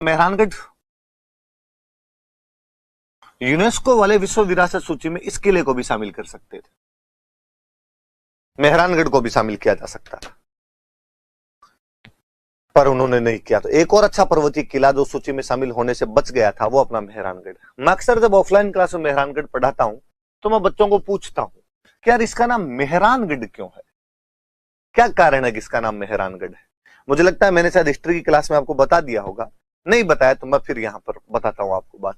Mehrangarh UNESCO वाले विश्व विरासत सूची में इस किले को भी शामिल कर सकते थे, मेहरानगढ़ को भी शामिल किया जा सकता था, पर उन्होंने नहीं किया। तो एक और अच्छा पर्वतीय किला जो सूची में शामिल होने से बच गया था वो अपना मेहरानगढ़। मैं अक्सर जब ऑफलाइन क्लास में मेहरानगढ़ पढ़ाता हूं तो मैं बच्चों को पूछता हूं कि यार इसका नाम मेहरानगढ़ क्यों है, क्या कारण है कि इसका नाम मेहरानगढ़ है। मुझे लगता है मैंने शायद हिस्ट्री की क्लास में आपको बता दिया होगा, नहीं बताया तो मैं फिर यहां पर बताता हूं आपको बात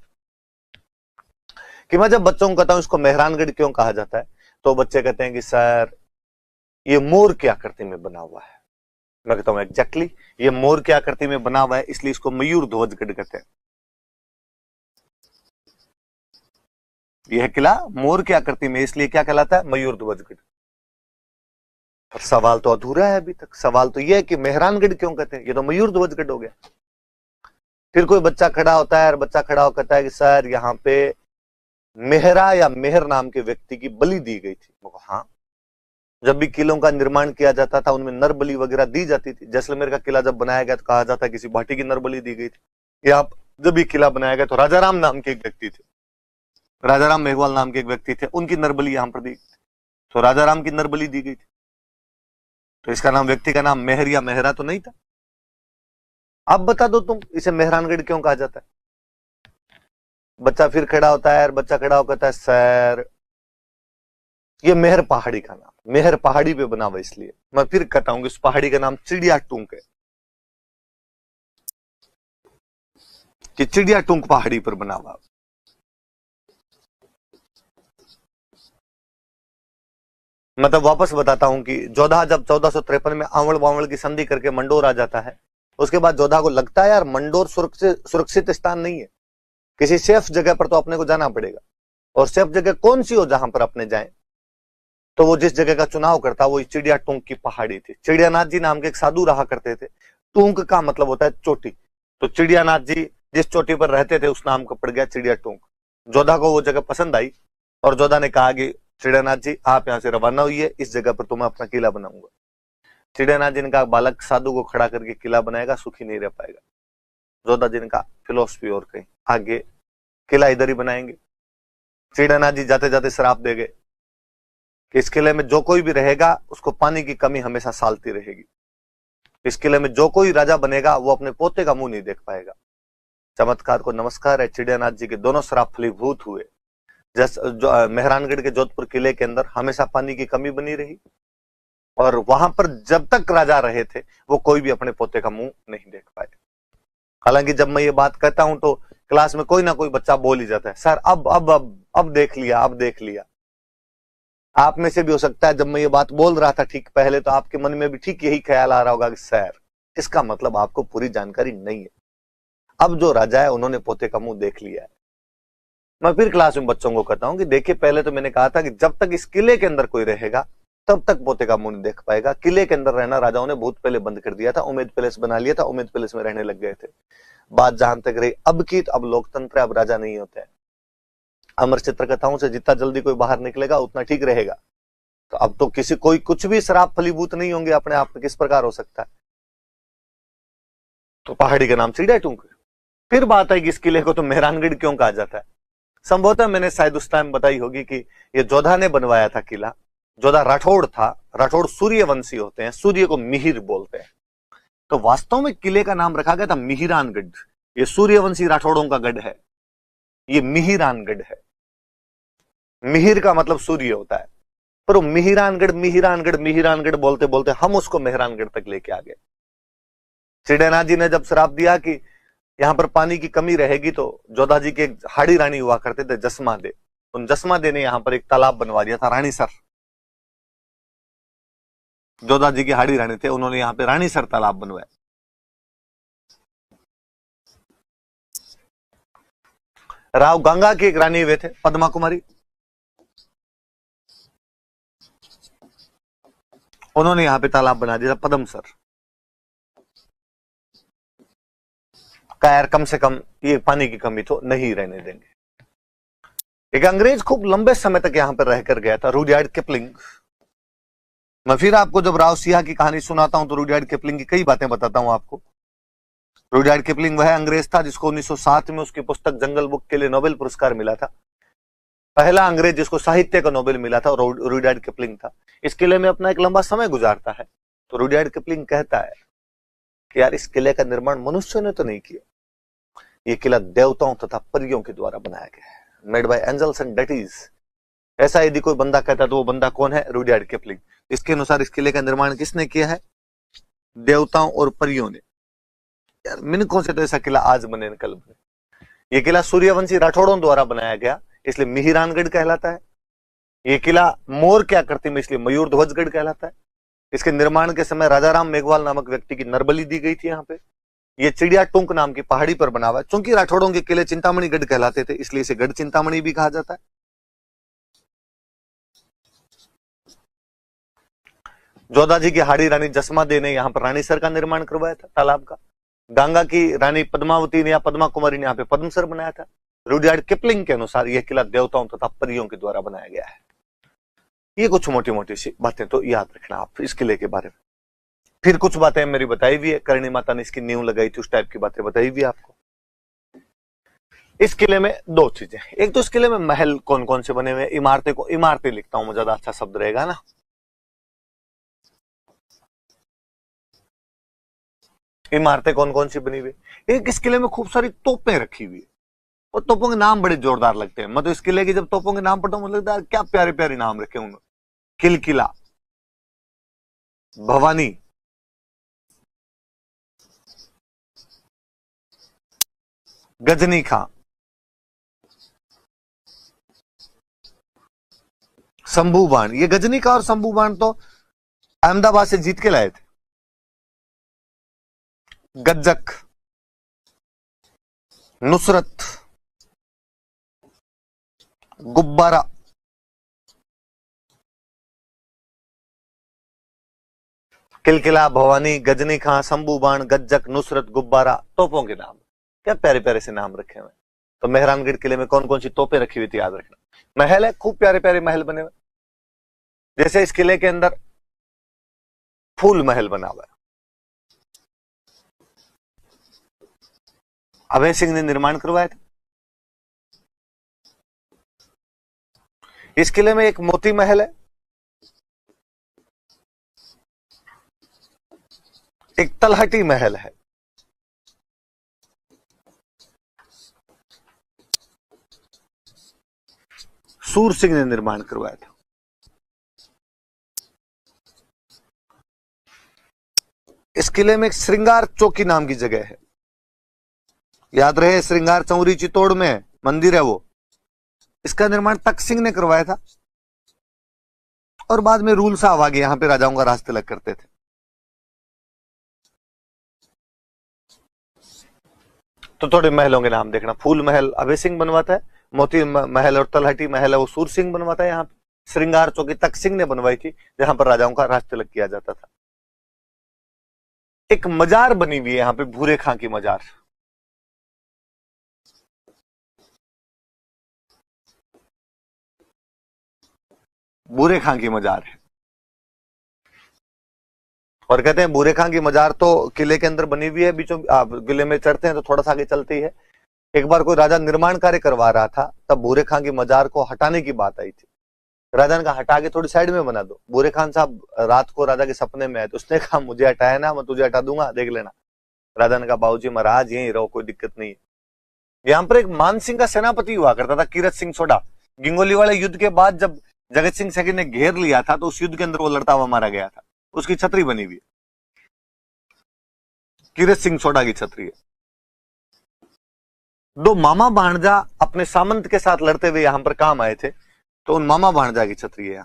कि मैं जब बच्चों को कहता हूं इसको मेहरानगढ़ क्यों कहा जाता है तो बच्चे कहते हैं कि सर ये मोर की आकृति में बना हुआ है। मैं कहता हूं एग्जैक्टली ये मोर की आकृति में बना हुआ है इसलिए इसको मयूर ध्वजगढ़ कहते हैं। यह किला मोर की आकृति में इसलिए क्या कहलाता है, मयूर ध्वजगढ़। पर सवाल तो अधूरा है अभी तक। सवाल तो यह है कि मेहरानगढ़ क्यों कहते हैं, ये तो मयूर ध्वजगढ़ हो गया। फिर कोई बच्चा खड़ा होता है और बच्चा खड़ा होकर कहता है कि सर यहाँ पे मेहरा या मेहर नाम के व्यक्ति की बलि दी गई थी। हाँ, जब भी किलों का निर्माण किया जाता था उनमें नर बलि वगैरह दी जाती थी। जैसलमेर का किला जब बनाया गया तो कहा जाता है किसी भाटी की नर बलि दी गई थी। या जब भी किला बनाया गया तो राजाराम नाम के एक व्यक्ति थे, राजाराम मेघवाल नाम के एक व्यक्ति थे, उनकी नरबली यहां पर दी, तो राजाराम की नरबली दी गई थी। तो इसका नाम, व्यक्ति का नाम मेहर या मेहरा तो नहीं था। अब बता दो तुम इसे मेहरानगढ़ क्यों कहा जाता है। बच्चा फिर खड़ा होता है और बच्चा खड़ा होकर कहता है सर ये मेहर पहाड़ी का नाम, मेहर पहाड़ी पे बना हुआ इसलिए। मैं फिर कहता हूं कि उस पहाड़ी का नाम चिड़िया टूंक है, कि चिड़िया टूंक पहाड़ी पर बना हुआ। मतलब वापस बताता हूं कि जोधा जब 1453 में आवड़ बावड़ की संधि करके मंडोर आ जाता है, उसके बाद जोधा को लगता है यार मंडोर सुरक्षित स्थान नहीं है, किसी सेफ जगह पर तो अपने को जाना पड़ेगा। और सेफ जगह कौन सी हो जहां पर अपने जाएं, तो वो जिस जगह का चुनाव करता वो चिड़िया टूंक की पहाड़ी थी। चिड़ियानाथ जी नाम के एक साधु रहा करते थे। टूंक का मतलब होता है चोटी, तो चिड़ियानाथ जी जिस चोटी पर रहते थे उस नाम का पड़ गया चिड़िया टूंक। जोधा को वो जगह पसंद आई और जोधा ने कहा कि चिड़ियानाथ जी आप यहां से रवाना हुई, इस जगह पर तो मैं अपना किला बनाऊंगा। चिड़ियानाथ जी ने कहा बालक साधु को खड़ा करके किला बनाएगा सुखी नहीं रह पाएगा। जोधा जी ने कहा फिलोसफी और कहीं आगे, किला इधर ही बनाएंगे। चिड़ियानाथ जी जाते जाते श्राप दे गए कि इस किले में जो कोई भी रहेगा उसको पानी की कमी हमेशा सालती रहेगी। इस किले में जो कोई राजा बनेगा वो अपने पोते का मुंह नहीं देख पाएगा। चमत्कार को नमस्कार है, चिड़ियानाथ जी के दोनों श्राप फलीभूत हुए। मेहरानगढ़ के जोधपुर किले के अंदर हमेशा पानी की कमी बनी रही और वहां पर जब तक राजा रहे थे वो कोई भी अपने पोते का मुंह नहीं देख पाए। हालांकि जब मैं ये बात कहता हूं तो क्लास में कोई ना कोई बच्चा बोल ही जाता है सर अब देख लिया, अब देख लिया। आप में से भी हो सकता है जब मैं ये बात बोल रहा था ठीक पहले तो आपके मन में भी ठीक यही ख्याल आ रहा होगा कि सर इसका मतलब आपको पूरी जानकारी नहीं है, अब जो राजा है उन्होंने पोते का मुंह देख लिया है। मैं फिर क्लास में बच्चों को कहता हूं कि देखिए पहले तो मैंने कहा था कि जब तक इस किले के अंदर कोई रहेगा तब तक पोते का मुंह नहीं देख पाएगा। किले के अंदर रहना राजाओं ने बहुत पहले बंद कर दिया था, उम्मेद पैलेस बना लिया था, उम्मेद पैलेस में रहने लग गए थे। बात जहां तक रही अब की, तो अब लोकतंत्र है, अब राजा नहीं होते हैं। अमर चित्र कथाओं से जितना जल्दी कोई बाहर निकलेगा उतना ठीक रहेगा। तो अब तो किसी कोई कुछ भी श्राप फलीभूत नहीं होंगे अपने आप में, किस प्रकार हो सकता है। तो पहाड़ी का नाम चिड़िया टूंक। फिर बात है कि इस किले को तो मेहरानगढ़ क्यों कहा जाता है। संभवतः मैंने शायद उस टाइम बताई होगी कि ये जोधा ने बनवाया था किला। जोधा राठौड़ था, राठौड़ सूर्यवंशी होते हैं, सूर्य को मिहिर बोलते हैं। तो वास्तव में किले का नाम रखा गया था मिहिरानगढ़। ये सूर्यवंशी राठौड़ों का गढ़ है, ये मिहिरानगढ़ है। मिहिर का मतलब सूर्य होता है, पर वो मिहिरानगढ़ मिहिरानगढ़ मिहिरानगढ़ बोलते बोलते हम उसको मेहरानगढ़ तक लेके आ गए। चिड़ियानाथ जी ने जब श्राप दिया कि यहां पर पानी की कमी रहेगी तो जोधा जी के हाड़ी रानी हुआ करते थे जसमा दे, उन जसमा दे ने यहां पर एक तालाब बनवा दिया था, रानीसर। जोधा जी की हाड़ी रानी थे, उन्होंने यहां पे रानीसर तालाब बनवाया। राव गंगा की एक रानी हुए थे पद्मा कुमारी, उन्होंने यहां पे तालाब बना दिया था पद्मसर। यार कम से कम ये पानी की कमी तो नहीं रहने देंगे। एक अंग्रेज खूब लंबे समय तक यहां पर रहकर गया था, रुडयार्ड किपलिंग। मैं फिर आपको जब राव सिंह की कहानी सुनाता हूं तो रुडयार्ड किपलिंग की कई बातें बताता हूं आपको। रुडयार्ड किपलिंग वह अंग्रेज था जिसको 1907 में उसकी पुस्तक जंगल बुक के लिए नोबेल पुरस्कार मिला था। पहला अंग्रेज जिसको साहित्य का नोबेल मिला था रुडयार्ड किपलिंग था। इस किले में अपना एक लंबा समय गुजारता है। तो रुडयार्ड किपलिंग कहता है कि यार इस किले का निर्माण मनुष्य ने तो नहीं किया, ये किला देवताओं तथा परियों के द्वारा बनाया गया है, made by angels and deities. ऐसा यदि कोई बंदा कहता है तो वो बंदा कौन है? Rudyard Kipling. इसके अनुसार इस किले का निर्माण किसने किया है? देवताओं और परियों ने। यार मिनकों से तो ऐसा किला आज बने न कल बने। ये किला सूर्यवंशी राठौड़ों द्वारा बनाया गया, इसलिए मिहिरानगढ़ कहलाता है। ये किला मोर क्या करती में, इसलिए मयूर ध्वजगढ़ कहलाता है। इसके निर्माण के समय राजाराम मेघवाल नामक व्यक्ति की नरबली दी गई थी यहाँ पे। ये चिड़िया टुंक नाम की पहाड़ी पर बना हुआ है। चूंकि राठौड़ों के किले चिंतामणि गढ़ कहलाते थे, इसलिए इसे गढ़ चिंतामणि भी कहा जाता है। जोधा जी की हाड़ी रानी जसमा दे ने यहाँ पर रानीसर का निर्माण करवाया था, तालाब का। गंगा की रानी पद्मावती ने या पद्मा कुमारी ने यहाँ पे पद्मसर बनाया था। रुडयार्ड किपलिंग के अनुसार यह किला देवताओं तथा परियों के द्वारा बनाया गया है। ये कुछ मोटी मोटी सी बातें तो याद रखना आप इस किले के बारे में। फिर कुछ बातें मेरी बताई हुई है, करणी माता ने इसकी नींव लगाई थी, उस टाइप की बातें बताई हुई है आपको। इस किले में दो चीजें, एक तो इस किले में महल कौन कौन से बने हुए, इमारतें लिखता हूं, ज्यादा अच्छा शब्द रहेगा ना। इमारतें कौन कौन सी बनी हुई? एक इस किले में खूब सारी तोपें रखी हुई है, और तोपों के नाम बड़े जोरदार लगते हैं। मैं तो इस किले के जब तोपों के नाम पढ़ता हूं, मुझे लगता है क्या प्यारे प्यारे नाम रखे उन्होंने। किलकिला, भवानी, गजनी खां, शंभू बाण। ये गजनी खां और शंभू बाण तो अहमदाबाद से जीत के लाए थे। गज्जक, नुसरत, गुब्बारा, किलकिला, भवानी, गजनी खां, शंभू बाण, गज्जक, नुसरत, गुब्बारा, तोपों के नाम। क्या प्यारे प्यारे से नाम रखे हुए। तो मेहरानगढ़ किले में कौन कौन सी तोपें रखी हुई थी याद रखना। महल है, खूब प्यारे प्यारे महल बने हुए। जैसे इस किले के अंदर फूल महल बना हुआ है, अभय सिंह ने निर्माण करवाया था। इस किले में एक मोती महल है, एक तलहटी महल है, सूर सिंह ने निर्माण करवाया था। इस किले में एक श्रृंगार चौकी नाम की जगह है, याद रहे, श्रृंगार चौरी चित्तौड़ में मंदिर है वो। इसका निर्माण तख्त सिंह ने करवाया था, और बाद में रूल साहब आगे यहां पे राजाओं का राज तिलक करते थे। तो थोड़े महलों के नाम देखना। फूल महल अभय सिंह बनवाता है, मोती महल और तलहटी महल है वो सूर सिंह बनवाता है। यहाँ पे श्रृंगार चौकी तख्त सिंह ने बनवाई थी, जहां पर राजाओं का राज तिलक किया जाता था। एक मजार बनी हुई है यहाँ पे, भूरे खां की मजार। भूरे खां की मजार है, और कहते हैं भूरे खां की मजार तो किले के अंदर बनी हुई है। बीचों आप किले में चढ़ते हैं तो थोड़ा सा आगे चलती है। एक बार कोई राजा निर्माण कार्य करवा रहा था, तब भूरे खां की मजार को हटाने की बात आई थी। राजा ने कहा हटा के थोड़ी साइड में बना दो। भूरे खान साहब रात को राजा के सपने में आए, तो उसने कहा मुझे हटाया ना, मैं तुझे हटा दूंगा, देख लेना। राजा ने कहा बाबूजी महाराज यहीं रहो, कोई दिक्कत नहीं है। यहाँ पर एक मान सिंह का सेनापति हुआ करता था, कीरत सिंह सोडा। गिंगोली वाले युद्ध के बाद जब जगत सिंह सेकंड ने घेर लिया था, तो उस युद्ध के अंदर वो लड़ता हुआ मारा गया था। उसकी छतरी बनी हुई है, कीरत सिंह सोडा की छतरी है। दो मामा भांजा अपने सामंत के साथ लड़ते हुए यहां पर काम आए थे, तो उन मामा भांजा की छतरी है।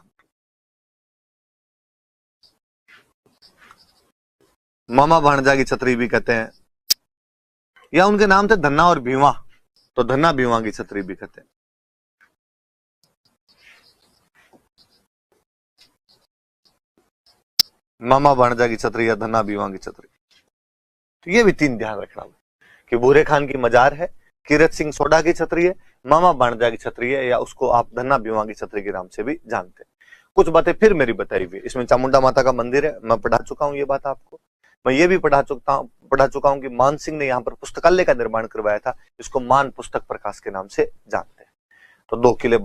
मामा भांजा की छतरी भी कहते हैं, या उनके नाम थे धन्ना और भीवा, तो धन्ना भीवा की छतरी भी कहते हैं। मामा भांजा की छतरी या धन्ना भीवा की छतरी। तो ये भी तीन ध्यान रखना कि भूरे खान की मजार है, कीरत सिंह सोडा की छतरी है, मामा भांजा की छतरी है, या उसको आप धन्ना भीवा की छतरी के नाम से भी जानते हैं। कुछ बातें फिर मेरी बताई हुई। इसमें चामुंडा माता का मंदिर है, मैं पढ़ा चुका हूं ये बात आपको। मैं ये भी पढ़ा चुका हूं कि मान सिंह ने यहाँ पर पुस्तकालय का निर्माण करवाया था, इसको मान पुस्तक प्रकाश के नाम से जानते हैं। तो 2 किले